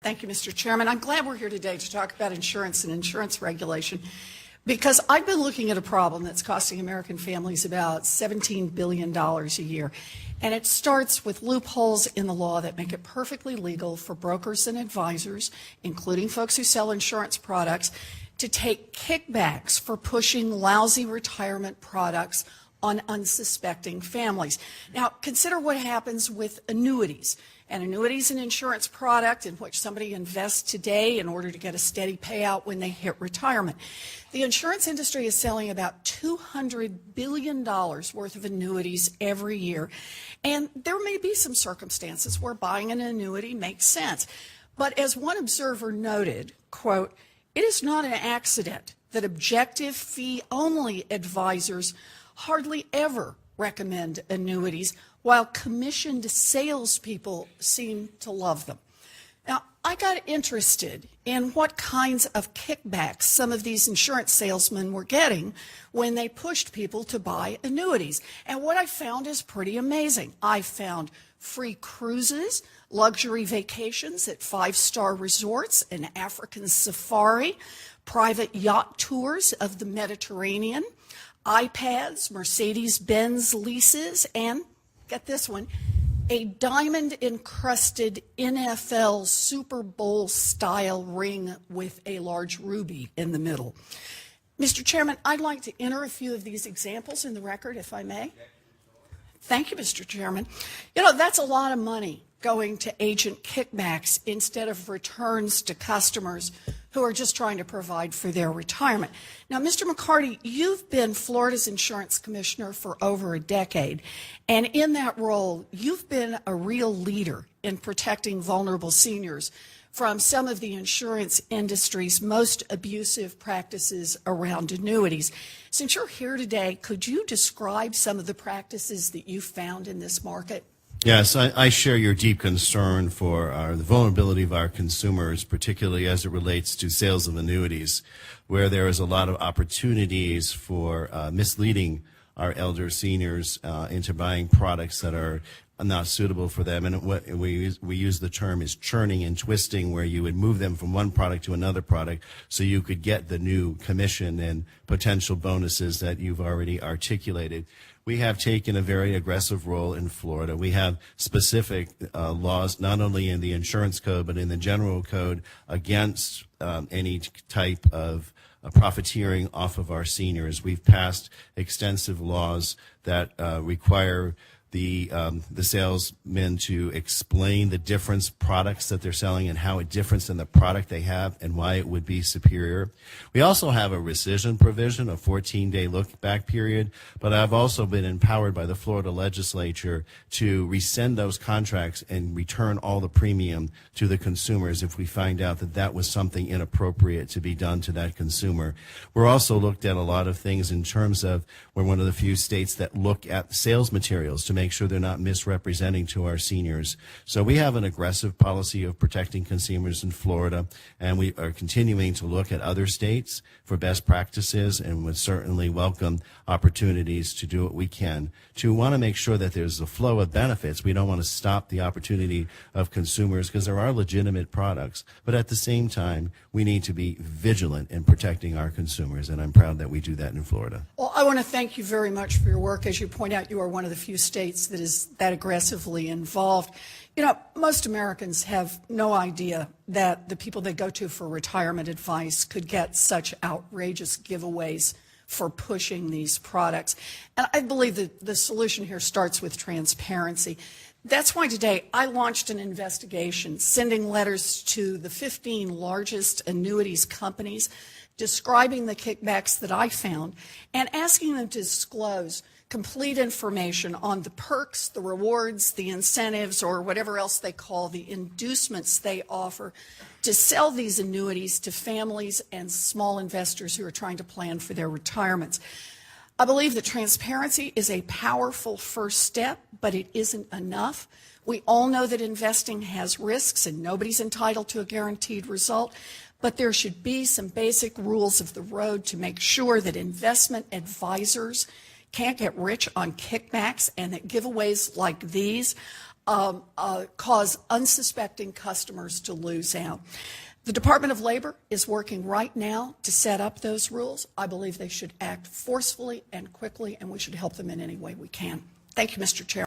Thank you, Mr. Chairman. I'm glad we're here today to talk about insurance and insurance regulation because I've been looking at a problem that's costing American families about $17 billion a year. And it starts with loopholes in the law that make it perfectly legal for brokers and advisors, including folks who sell insurance products, to take kickbacks for pushing lousy retirement products on unsuspecting families. Now, consider what happens with annuities. An annuity is an insurance product in which somebody invests today in order to get a steady payout when they hit retirement. The insurance industry is selling about $200 billion worth of annuities every year, and there may be some circumstances where buying an annuity makes sense. But as one observer noted, quote, "It is not an accident that objective fee-only advisors hardly ever recommend annuities, while commissioned salespeople seem to love them." Now, I got interested in what kinds of kickbacks some of these insurance salesmen were getting when they pushed people to buy annuities. And what I found is pretty amazing. I found free cruises, luxury vacations at five-star resorts, an African safari, private yacht tours of the Mediterranean, iPads, Mercedes-Benz leases, and, get this one, a diamond-encrusted NFL Super Bowl-style ring with a large ruby in the middle. Mr. Chairman, I'd like to enter a few of these examples in the record, if I may. Thank you, Mr. Chairman. You know, that's a lot of money going to agent kickbacks instead of returns to customers who are just trying to provide for their retirement. Now, Mr. McCarty, you've been Florida's insurance commissioner for over a decade, and in that role, you've been a real leader in protecting vulnerable seniors from some of the insurance industry's most abusive practices around annuities. Since you're here today, could you describe some of the practices that you found in this market? Yes, I share your deep concern for the vulnerability of our consumers, particularly as it relates to sales of annuities, where there is a lot of opportunities for misleading our elder seniors into buying products that are not suitable for them. And what we use the term is churning and twisting, where you would move them from one product to another product so you could get the new commission and potential bonuses that you've already articulated. We have taken a very aggressive role in Florida. We have specific laws, not only in the insurance code, but in the general code against any type of profiteering off of our seniors. We've passed extensive laws that require the salesmen to explain the different products that they're selling and how it differs in the product they have and why it would be superior. We also have a rescission provision, a 14-day look-back period, but I've also been empowered by the Florida legislature to rescind those contracts and return all the premium to the consumers if we find out that that was something inappropriate to be done to that consumer. We're also looked at a lot of things in terms of we're one of the few states that look at sales materials to make sure they're not misrepresenting to our seniors. So we have an aggressive policy of protecting consumers in Florida, and we are continuing to look at other states for best practices and would certainly welcome opportunities to do what we can to want to make sure that there's a flow of benefits. We don't want to stop the opportunity of consumers because there are legitimate products, but at the same time, we need to be vigilant in protecting our consumers, and I'm proud that we do that in Florida. Well, I want to thank you very much for your work. As you point out, you are one of the few states that is that aggressively involved. You know, most Americans have no idea that the people they go to for retirement advice could get such outrageous giveaways for pushing these products. And I believe that the solution here starts with transparency. That's why today I launched an investigation, sending letters to the 15 largest annuities companies describing the kickbacks that I found and asking them to disclose complete information on the perks, the rewards, the incentives, or whatever else they call the inducements they offer to sell these annuities to families and small investors who are trying to plan for their retirements. I believe that transparency is a powerful first step, but it isn't enough. We all know that investing has risks and nobody's entitled to a guaranteed result, but there should be some basic rules of the road to make sure that investment advisors can't get rich on kickbacks and that giveaways like these cause unsuspecting customers to lose out. The Department of Labor is working right now to set up those rules. I believe they should act forcefully and quickly, and we should help them in any way we can. Thank you, Mr. Chair.